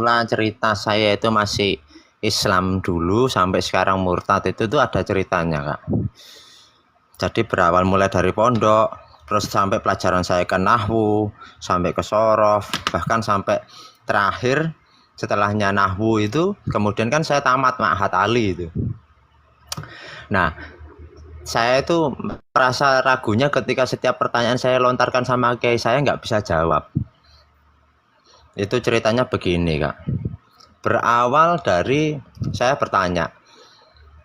mula cerita saya itu masih Islam dulu sampai sekarang murtad itu tuh ada ceritanya, Kak. Jadi berawal mulai dari pondok, terus sampai pelajaran saya ke nahwu, sampai ke sorof, bahkan sampai terakhir setelahnya nahwu itu, kemudian kan saya tamat Ma'had Ali itu. Nah, saya itu merasa ragunya ketika setiap pertanyaan saya lontarkan sama kiai saya nggak bisa jawab. Itu ceritanya begini, Kak. Berawal dari saya bertanya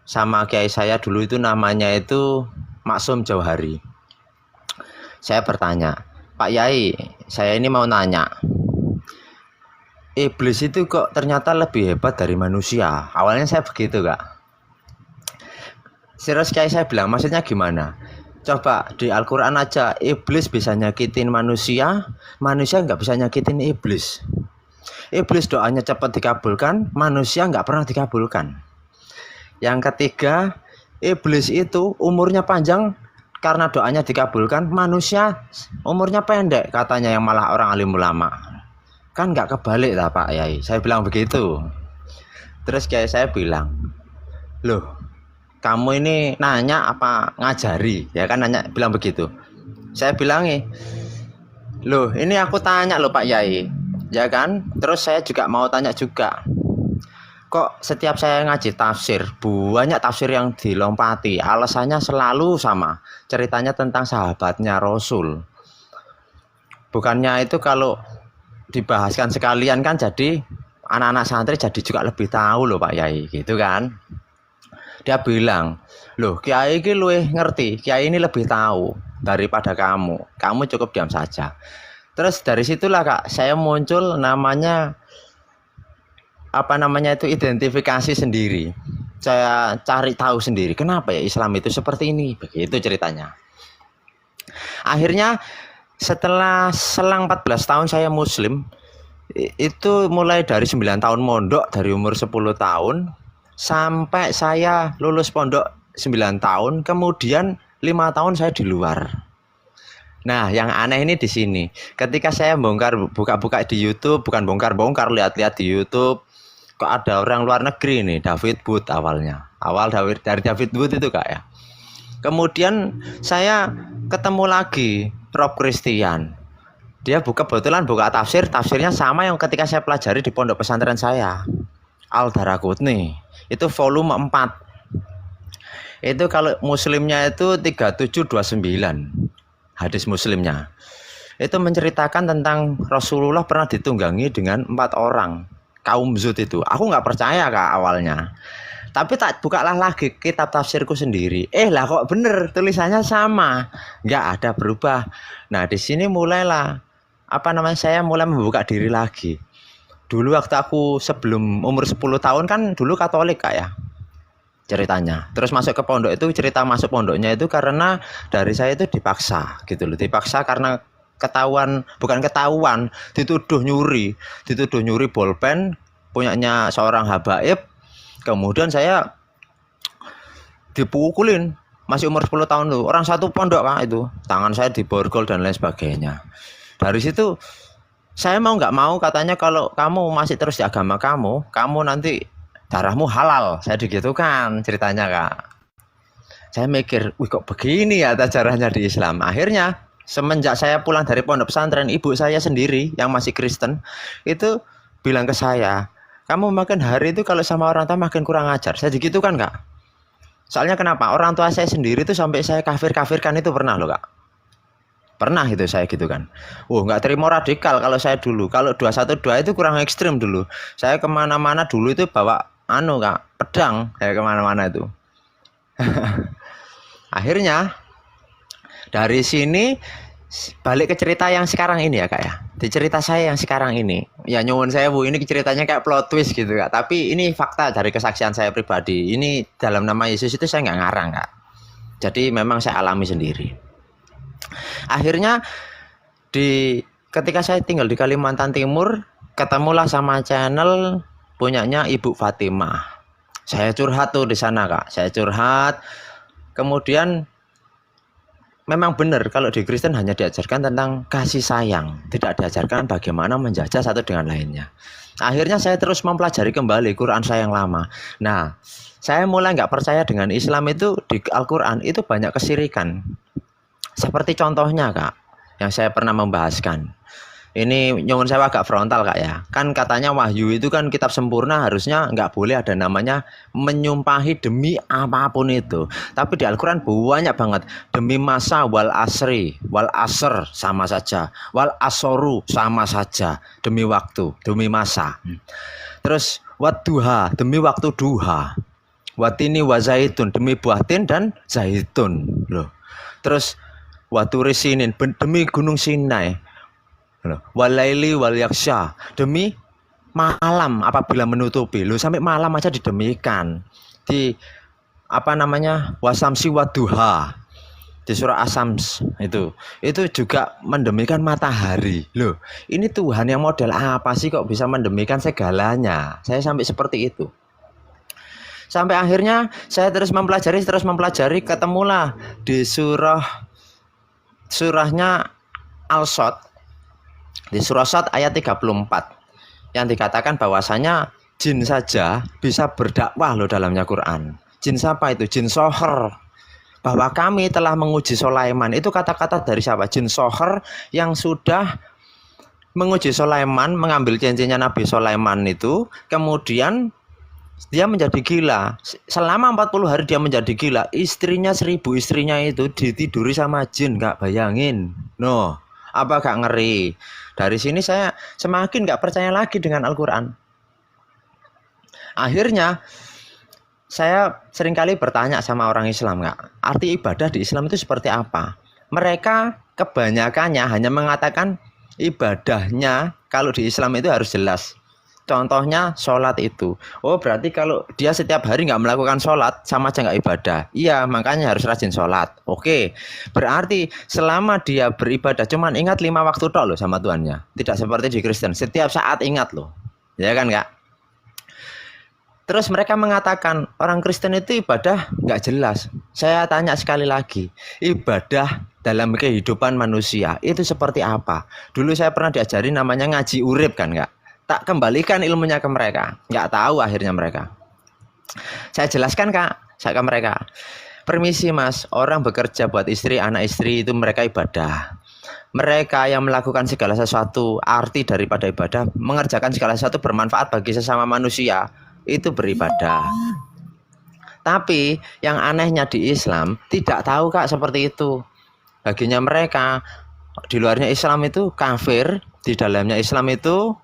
sama kiai saya dulu itu namanya itu Maksum Jauhari. Saya bertanya, Pak Yai, saya ini mau nanya, iblis itu kok ternyata lebih hebat dari manusia? Awalnya saya begitu, Kak. Serius kiai saya bilang, maksudnya gimana? Coba di Al-Quran aja, iblis bisa nyakitin manusia, manusia nggak bisa nyakitin iblis. Iblis doanya cepat dikabulkan, manusia nggak pernah dikabulkan. Yang ketiga, iblis itu umurnya panjang karena doanya dikabulkan, manusia umurnya pendek katanya yang malah orang alim ulama. Kan nggak kebalik lah Pak Yai. Saya bilang begitu. Terus kayak saya bilang, loh kamu ini nanya apa ngajari? Ya kan nanya, bilang begitu. Saya bilang loh ini aku tanya loh Pak Yai. Ya kan? Terus saya juga mau tanya juga. Kok setiap saya ngaji tafsir, banyak tafsir yang dilompati, alasannya selalu sama, ceritanya tentang sahabatnya Rasul. Bukannya itu kalau dibahaskan sekalian kan jadi anak-anak santri jadi juga lebih tahu loh Pak Yai, gitu kan. Dia bilang, loh Kiai ini luwih ngerti, Kiai ini lebih tahu daripada kamu cukup diam saja. Terus dari situlah Kak, saya muncul namanya itu identifikasi sendiri. Saya cari tahu sendiri kenapa ya Islam itu seperti ini, begitu ceritanya. Akhirnya setelah selang 14 tahun saya muslim, itu mulai dari 9 tahun mondok dari umur 10 tahun sampai saya lulus pondok 9 tahun, kemudian 5 tahun saya di luar. Nah, yang aneh ini di sini. Ketika saya buka-buka di YouTube, bukan bongkar-bongkar, lihat-lihat di YouTube, kok ada orang luar negeri nih, David Wood awalnya. Dari David Wood itu Kak ya. Kemudian saya ketemu lagi Rob Christian. Dia kebetulan buka tafsirnya sama yang ketika saya pelajari di pondok pesantren saya. Al-Daraqutni. Itu volume 4. Itu kalau muslimnya itu 3729. Hadis muslimnya. Itu menceritakan tentang Rasulullah pernah ditunggangi dengan 4 orang. Kaum Zud itu. Aku nggak percaya Kak awalnya. Tapi tak bukalah lagi kitab tafsirku sendiri. Lah kok bener tulisannya sama. Nggak ada berubah. Nah di sini mulailah saya mulai membuka diri lagi. Dulu waktu aku sebelum umur 10 tahun kan dulu Katolik Kak ya. Ceritanya. Terus masuk ke pondok itu, cerita masuk pondoknya itu karena dari saya itu dipaksa gitu loh. Dipaksa karena dituduh nyuri bolpen punyanya seorang habaib. Kemudian saya dipukulin masih umur 10 tahun tuh. Orang satu pondok Kak itu. Tangan saya diborgol dan lain sebagainya. Dari situ saya mau nggak mau katanya kalau kamu masih terus di agama kamu nanti darahmu halal. Saya digitukan ceritanya Kak. Saya mikir, wih kok begini ya acaranya di Islam. Akhirnya semenjak saya pulang dari pondok pesantren, ibu saya sendiri yang masih Kristen itu bilang ke saya, kamu makin hari itu kalau sama orang tua makin kurang ajar. Saya gitu kan Kak. Soalnya kenapa? Orang tua saya sendiri itu sampai saya kafirkan itu pernah loh Kak. Pernah itu saya gitu kan. Nggak terima radikal kalau saya dulu. Kalau 212 itu kurang ekstrim dulu. Saya kemana-mana dulu itu bawa Kak, pedang saya kemana-mana itu. Akhirnya dari sini balik ke cerita yang sekarang ini ya Kak ya. Di cerita saya yang sekarang ini. Ya nyuwun saya Bu, ini ceritanya kayak plot twist gitu Kak. Tapi ini fakta dari kesaksian saya pribadi. Ini dalam nama Yesus itu saya nggak ngarang Kak. Jadi memang saya alami sendiri. Akhirnya ketika saya tinggal di Kalimantan Timur, ketemulah sama channel punyanya Ibu Fatimah. Saya curhat tuh di sana Kak. Saya curhat. Kemudian memang benar kalau di Kristen hanya diajarkan tentang kasih sayang, tidak diajarkan bagaimana menjajah satu dengan lainnya. Akhirnya saya terus mempelajari kembali Quran saya yang lama. Nah, saya mulai nggak percaya dengan Islam itu di Al-Quran itu banyak kesirikan. Seperti contohnya Kak, yang saya pernah membahaskan. Ini nyuwun saya agak frontal Kak ya. Kan katanya wahyu itu kan kitab sempurna, harusnya nggak boleh ada namanya menyumpahi demi apapun itu. Tapi di Al-Quran banyak banget. Demi masa wal asri, wal asr sama saja. Wal asoru sama saja. Demi waktu, demi masa. Terus wat duha, demi waktu duha. Watini wa zaitun, demi buah tin dan zaitun. Loh. Terus waturisinin, demi gunung Sinai. Walaili wal yaksha, demi malam apabila menutupi. Lu sampai malam aja didemikan. Di apa namanya? Wasamsi waduha. Di surah Asams itu juga mendemikan matahari. Loh, ini Tuhan yang model apa sih kok bisa mendemikan segalanya? Saya sampai seperti itu. Sampai akhirnya saya terus mempelajari, ketemulah di surahnya Al-Sod. Di surah Sad ayat 34 yang dikatakan bahwasanya jin saja bisa berdakwah loh dalamnya Quran. Jin siapa itu? Jin Soher. Bahwa kami telah menguji Sulaiman. Itu kata-kata dari siapa? Jin Soher yang sudah menguji Sulaiman, mengambil cincinnya Nabi Sulaiman itu, kemudian dia menjadi gila. Selama 40 hari dia menjadi gila. Istrinya 1000 istrinya itu ditiduri sama jin, gak bayangin. No, apa gak ngeri? Dari sini saya semakin gak percaya lagi dengan Al-Quran. Akhirnya saya seringkali bertanya sama orang Islam, Kak, arti ibadah di Islam itu seperti apa? Mereka kebanyakannya hanya mengatakan ibadahnya kalau di Islam itu harus jelas. Contohnya sholat itu. Oh berarti kalau dia setiap hari nggak melakukan sholat sama aja nggak ibadah. Iya makanya harus rajin sholat. Oke, berarti selama dia beribadah cuman ingat 5 waktu tok loh sama Tuhannya. Tidak seperti di Kristen, setiap saat ingat loh. Ya kan Kak? Terus mereka mengatakan orang Kristen itu ibadah nggak jelas. Saya tanya sekali lagi, ibadah dalam kehidupan manusia itu seperti apa? Dulu saya pernah diajari namanya ngaji urip kan Kak? Tak kembalikan ilmunya ke mereka, nggak tahu akhirnya mereka. Saya jelaskan Kak, saya ke mereka. Permisi Mas, orang bekerja buat istri, anak istri itu mereka ibadah. Mereka yang melakukan segala sesuatu, arti daripada ibadah, mengerjakan segala sesuatu bermanfaat bagi sesama manusia, itu beribadah. Tapi yang anehnya di Islam tidak tahu Kak seperti itu. Baginya mereka di luarnya Islam itu kafir, di dalamnya Islam itu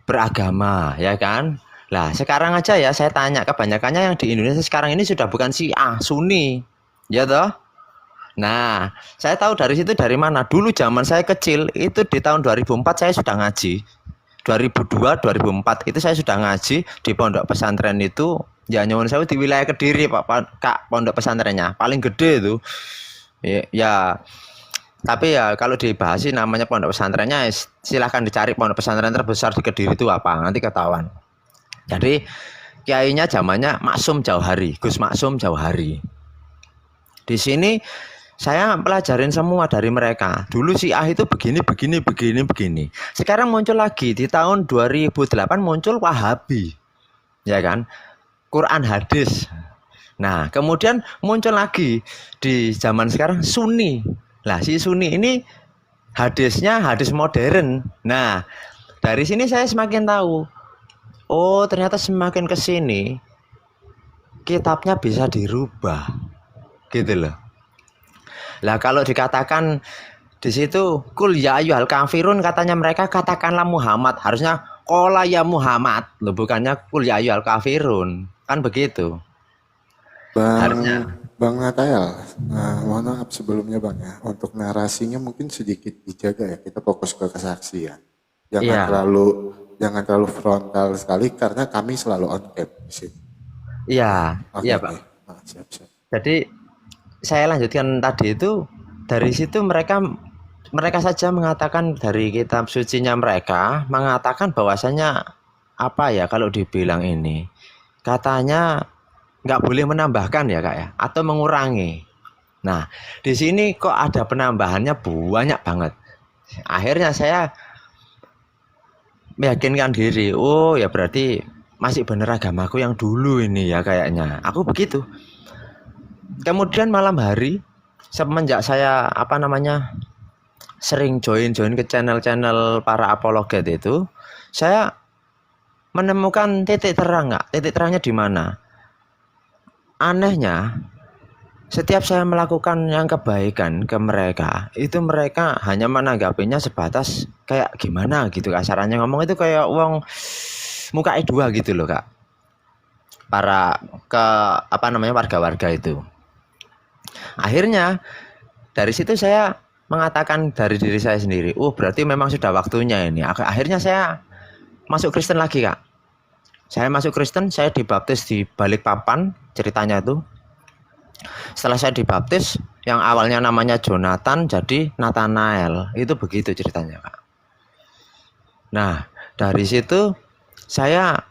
beragama, ya kan? Lah sekarang aja ya saya tanya, kebanyakannya yang di Indonesia sekarang ini sudah bukan Syiah, Sunni, ya toh? Nah, saya tahu dari situ dari mana? Dulu zaman saya kecil itu di tahun 2004 saya sudah ngaji. 2002, 2004 itu saya sudah ngaji di pondok pesantren itu, ya nyuwun sewu di wilayah Kediri Pak Kak, pondok pesantrennya paling gede itu. Ya tapi ya kalau dibahas namanya pondok pesantrennya silahkan dicari pondok pesantren terbesar di Kediri itu apa, nanti ketahuan. Jadi kiainya zamannya Maksum Jauhari, Gus Maksum Jauhari. Di sini saya pelajarin semua dari mereka. Dulu Syiah itu begini. Sekarang muncul lagi di tahun 2008 muncul Wahabi. Ya kan? Quran hadis. Nah, kemudian muncul lagi di zaman sekarang Sunni. Lah si Sunni ini hadisnya hadis modern. Nah dari sini saya semakin tahu, oh ternyata semakin ke sini kitabnya bisa dirubah, gitu loh. Lah kalau dikatakan di situ kul ya ayyuhal kafirun, katanya mereka katakanlah Muhammad, harusnya qala ya Muhammad, loh bukannya kul ya ayyuhal kafirun, kan begitu. Harusnya. Bang Natayal, mohon maaf sebelumnya Bang ya, untuk narasinya mungkin sedikit dijaga ya, kita fokus ke kesaksian. Jangan terlalu frontal sekali karena kami selalu on cam di sini. Iya, iya Pak. Siap. Jadi saya lanjutkan tadi itu, dari situ mereka saja mengatakan dari kitab sucinya mereka mengatakan bahwasanya apa ya kalau dibilang ini, katanya nggak boleh menambahkan ya Kak ya, atau mengurangi. Nah di sini kok ada penambahannya banyak banget. Akhirnya saya meyakinkan diri, oh ya berarti masih bener agamaku yang dulu ini ya kayaknya. Aku begitu. Kemudian malam hari semenjak saya sering join ke channel-channel para apologet itu, saya menemukan titik terang nggak? Titik terangnya di mana? Anehnya, setiap saya melakukan yang kebaikan ke mereka, itu mereka hanya menanggapinya sebatas kayak gimana gitu kasarannya ngomong itu kayak uang muka dua gitu loh kak. Para warga-warga itu. Akhirnya dari situ saya mengatakan dari diri saya sendiri, oh berarti memang sudah waktunya ini. Akhirnya saya masuk Kristen lagi kak. Saya masuk Kristen, saya dibaptis di Balikpapan ceritanya itu. Setelah saya dibaptis, yang awalnya namanya Jonathan jadi Nathanael. Itu begitu ceritanya kak. Nah dari situ saya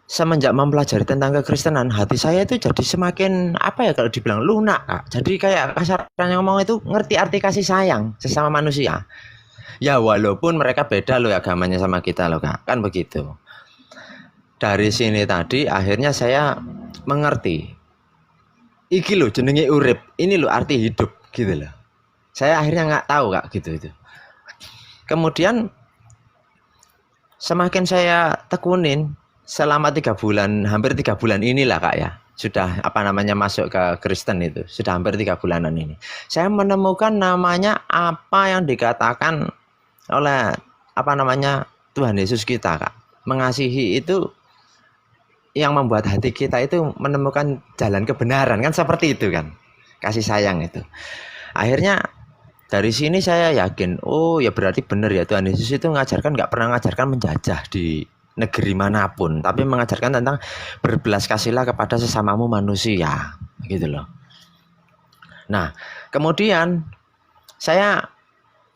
semenjak mempelajari tentang kekristenan, hati saya itu jadi semakin kalau dibilang lunak kak. Jadi kayak kasarnya ngomong itu ngerti arti kasih sayang sesama manusia. Ya walaupun mereka beda loh agamanya sama kita loh kak, kan begitu. Dari sini tadi akhirnya saya mengerti. Iki loh jenenge urip, ini loh arti hidup gitu loh. Saya akhirnya nggak tahu kak gitu itu. Kemudian semakin saya tekunin selama 3 bulan, hampir 3 bulan inilah kak ya, sudah masuk ke Kristen itu, sudah hampir 3 bulanan ini. Saya menemukan namanya apa yang dikatakan oleh Tuhan Yesus kita kak. Mengasihi itu yang membuat hati kita itu menemukan jalan kebenaran, kan seperti itu kan, kasih sayang itu. Akhirnya dari sini saya yakin, oh ya berarti benar ya Tuhan Yesus itu nggak pernah mengajarkan menjajah di negeri manapun, tapi mengajarkan tentang berbelas kasihlah kepada sesamamu manusia, gitu loh. Nah, kemudian saya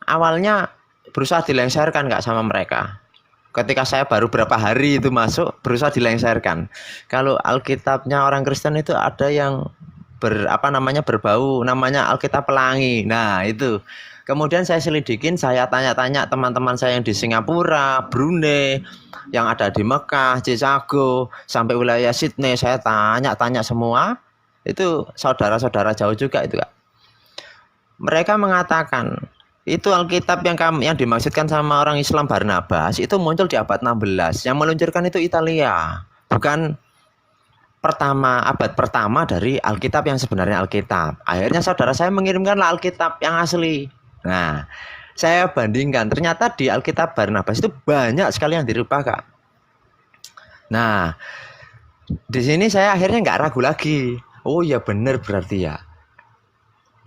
awalnya berusaha dilengserkan nggak sama mereka. Ketika saya baru berapa hari itu masuk, berusaha dilengserkan. Kalau Alkitabnya orang Kristen itu ada yang berbau namanya Alkitab Pelangi. Nah, itu. Kemudian saya selidikin, saya tanya-tanya teman-teman saya yang di Singapura, Brunei, yang ada di Mekah, Chicago, sampai wilayah Sydney, saya tanya-tanya semua. Itu saudara-saudara jauh juga itu kak. Mereka mengatakan itu Alkitab yang dimaksudkan sama orang Islam Barnabas itu muncul di abad 16. Yang meluncurkan itu Italia, bukan abad pertama dari Alkitab yang sebenarnya Alkitab. Akhirnya saudara saya mengirimkanlah Alkitab yang asli. Nah, saya bandingkan, ternyata di Alkitab Barnabas itu banyak sekali yang dirubah kak. Nah, di sini saya akhirnya nggak ragu lagi. Oh ya benar berarti ya.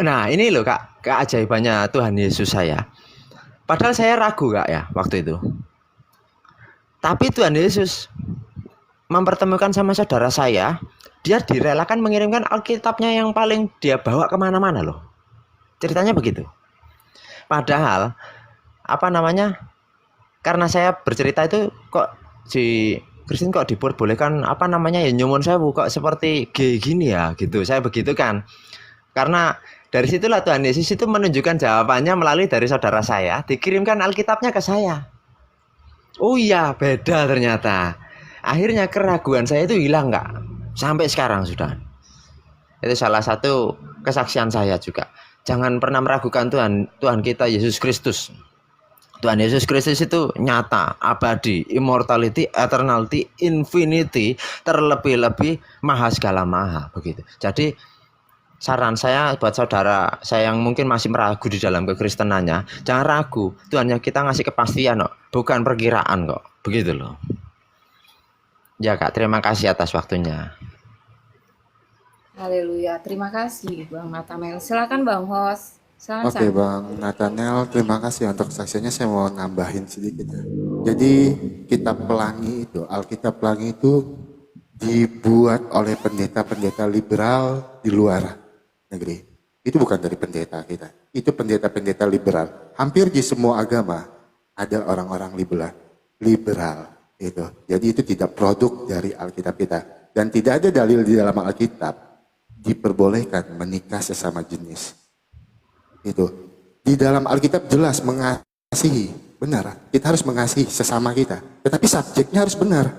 Nah ini loh kak, keajaibannya Tuhan Yesus saya. Padahal saya ragu kak ya waktu itu. Tapi Tuhan Yesus mempertemukan sama saudara saya. Dia direlakan mengirimkan Alkitabnya yang paling dia bawa kemana-mana loh. Ceritanya begitu. Padahal karena saya bercerita itu kok si Kristen kok diperbolehkan nyumun saya kok seperti gini ya gitu. Saya begitu kan. Karena dari situlah Tuhan Yesus itu menunjukkan jawabannya melalui dari saudara saya, dikirimkan Alkitabnya ke saya. Oh iya, beda ternyata. Akhirnya keraguan saya itu hilang nggak? Sampai sekarang sudah. Itu salah satu kesaksian saya juga. Jangan pernah meragukan Tuhan kita Yesus Kristus. Tuhan Yesus Kristus itu nyata, abadi, immortality, eternality, infinity, terlebih-lebih maha segala maha begitu. Jadi saran saya buat saudara saya yang mungkin masih meragu di dalam kekristenannya, jangan ragu. Tuhan yang kita ngasih kepastian kok, bukan perkiraan kok. Begitu loh. Ya Kak, terima kasih atas waktunya. Haleluya, terima kasih Bang Nathanael. Silakan Bang Hos. Oke Bang Nathanael, terima kasih untuk kesaksiannya. Saya mau nambahin sedikit ya. Jadi kitab Pelangi itu, Alkitab Pelangi itu dibuat oleh pendeta-pendeta liberal di luar negeri. Itu bukan dari pendeta kita. Itu pendeta-pendeta liberal. Hampir di semua agama ada orang-orang liberal itu. Jadi itu tidak produk dari Alkitab kita. Dan tidak ada dalil di dalam Alkitab diperbolehkan menikah sesama jenis. Itu. Di dalam Alkitab jelas mengasihi, benar. Kita harus mengasihi sesama kita. Tetapi subjeknya harus benar.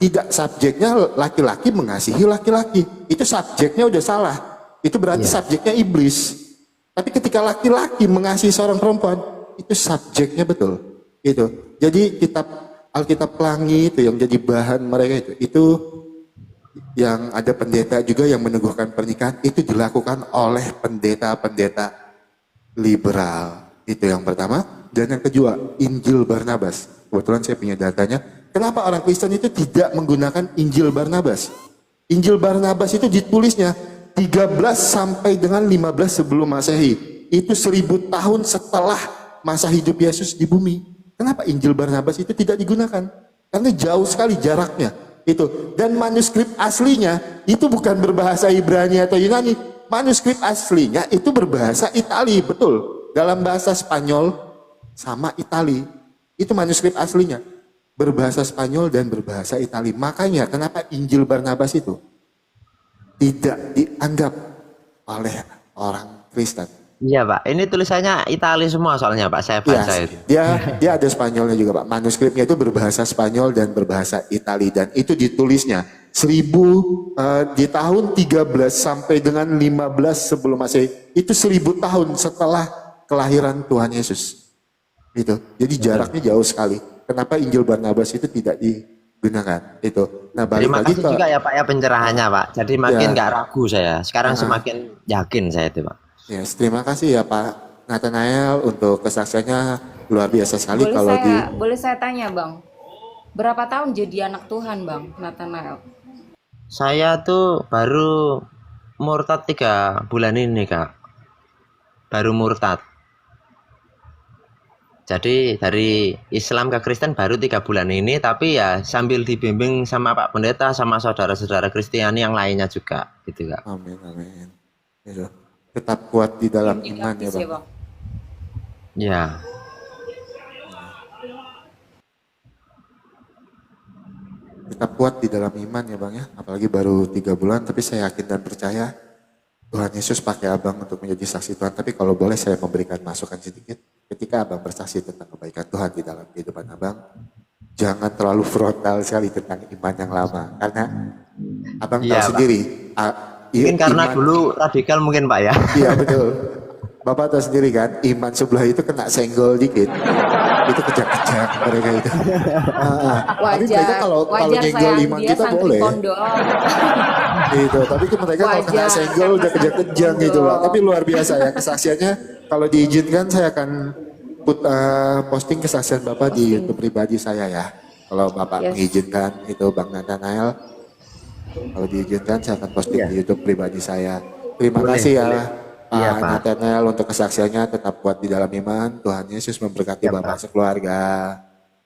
Tidak subjeknya laki-laki mengasihi laki-laki. Itu subjeknya udah salah. Itu berarti subjeknya iblis. Tapi ketika laki-laki mengasihi seorang perempuan, itu subjeknya betul. Gitu. Jadi Alkitab Pelangi itu yang jadi bahan mereka itu yang ada pendeta juga yang meneguhkan pernikahan, itu dilakukan oleh pendeta-pendeta liberal. Itu yang pertama. Dan yang kedua, Injil Barnabas. Kebetulan saya punya datanya. Kenapa orang Kristen itu tidak menggunakan Injil Barnabas? Injil Barnabas itu ditulisnya 13 sampai dengan 15 sebelum Masehi. Itu 1000 tahun setelah masa hidup Yesus di bumi. Kenapa Injil Barnabas itu tidak digunakan? Karena jauh sekali jaraknya. Itu. Dan manuskrip aslinya itu bukan berbahasa Ibrani atau Yunani. Manuskrip aslinya itu berbahasa Itali, betul. Dalam bahasa Spanyol sama Itali. Itu manuskrip aslinya. Berbahasa Spanyol dan berbahasa Itali. Makanya kenapa Injil Barnabas itu tidak dianggap oleh orang Kristen. Iya Pak, ini tulisannya Itali semua soalnya Pak, saya baca itu. Dia ada Spanyolnya juga Pak. Manuskripnya itu berbahasa Spanyol dan berbahasa Itali. Dan itu ditulisnya di tahun 13 sampai dengan 15 sebelum Masehi. Itu 1000 tahun setelah kelahiran Tuhan Yesus. Itu. Jadi jaraknya jauh sekali. Kenapa Injil Barnabas itu tidak digunakan? Itu. Nah, balik Terima lagi kasih juga ya Pak ya pencerahannya Pak. Jadi makin nggak ragu saya. Sekarang Nah. semakin yakin saya itu Pak. Yes, terima kasih ya Pak Nathanael untuk kesaksiannya luar biasa sekali. Boleh saya tanya Bang, berapa tahun jadi anak Tuhan Bang Nathanael? Saya tuh baru murtad 3 bulan ini Kak. Baru murtad. Jadi dari Islam ke Kristen baru 3 bulan ini, tapi ya sambil dibimbing sama Pak Pendeta sama saudara-saudara Kristiani yang lainnya juga, gitu Kak. Amin, amin. Itu. Tetap kuat di dalam iman ya Bang. Ya. Tetap kuat di dalam iman ya Bang ya. Apalagi baru 3 bulan, tapi saya yakin dan percaya Tuhan Yesus pakai Abang untuk menjadi saksi Tuhan. Tapi kalau boleh saya memberikan masukan sedikit. Ketika Abang bersaksi tentang kebaikan Tuhan di dalam kehidupan Abang, jangan terlalu frontal sekali tentang iman yang lama. Karena Abang tahu Pak sendiri. Mungkin karena dulu radikal mungkin Pak ya. Iya betul. Bapak tahu sendiri kan, iman sebelah itu kena senggol dikit. Itu kejang-kejang mereka itu. Tapi mereka kalau nyenggol iman kita boleh. Gitu. Tapi mereka kalau kena senggol udah kejang-kejang gitu Pak. Tapi luar biasa ya kesaksiannya. Kalau diizinkan saya akan posting kesaksian Bapak di YouTube pribadi saya ya. Kalau Bapak mengizinkan itu Bang Nathanael. Kalau diizinkan saya akan posting di YouTube pribadi saya. Terima kasih ya Pak Nathanael untuk kesaksiannya. Tetap kuat di dalam iman. Tuhan Yesus memberkati Bapak sekeluarga.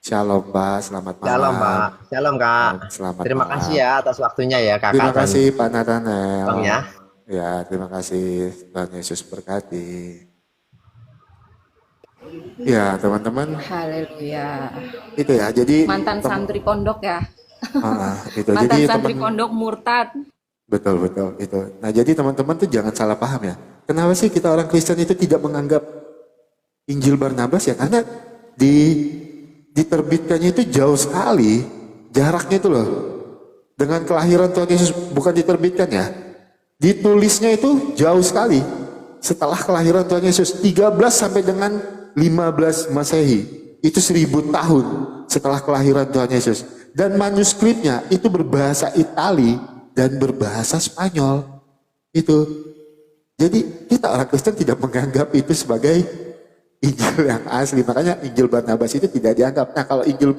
Shalom Pak, selamat malam. Shalom Pak, shalom Kak. Selamat Terima malam. kasih ya atas waktunya ya Kakak. Terima kasih Pak Nathanael. Bang ya. Ya, terima kasih. Tuhan Yesus berkati. Ya teman-teman. Haleluya. Itu ya, jadi Mantan santri pondok ya. Itu. Mantan Jadi santri pondok murtad. Betul itu. Nah jadi teman-teman tuh jangan salah paham ya. Kenapa sih kita orang Kristen itu tidak menganggap Injil Barnabas ya? Karena diterbitkannya itu jauh sekali jaraknya itu loh. Dengan kelahiran Tuhan Yesus bukan diterbitkan ya. Ditulisnya itu jauh sekali setelah kelahiran Tuhan Yesus 13 sampai dengan 15 Masehi. Itu 1000 tahun setelah kelahiran Tuhan Yesus. Dan manuskripnya itu berbahasa Itali dan berbahasa Spanyol. Itu. Jadi kita orang Kristen tidak menganggap itu sebagai Injil yang asli. Makanya Injil Barnabas itu tidak dianggap. Nah kalau Injil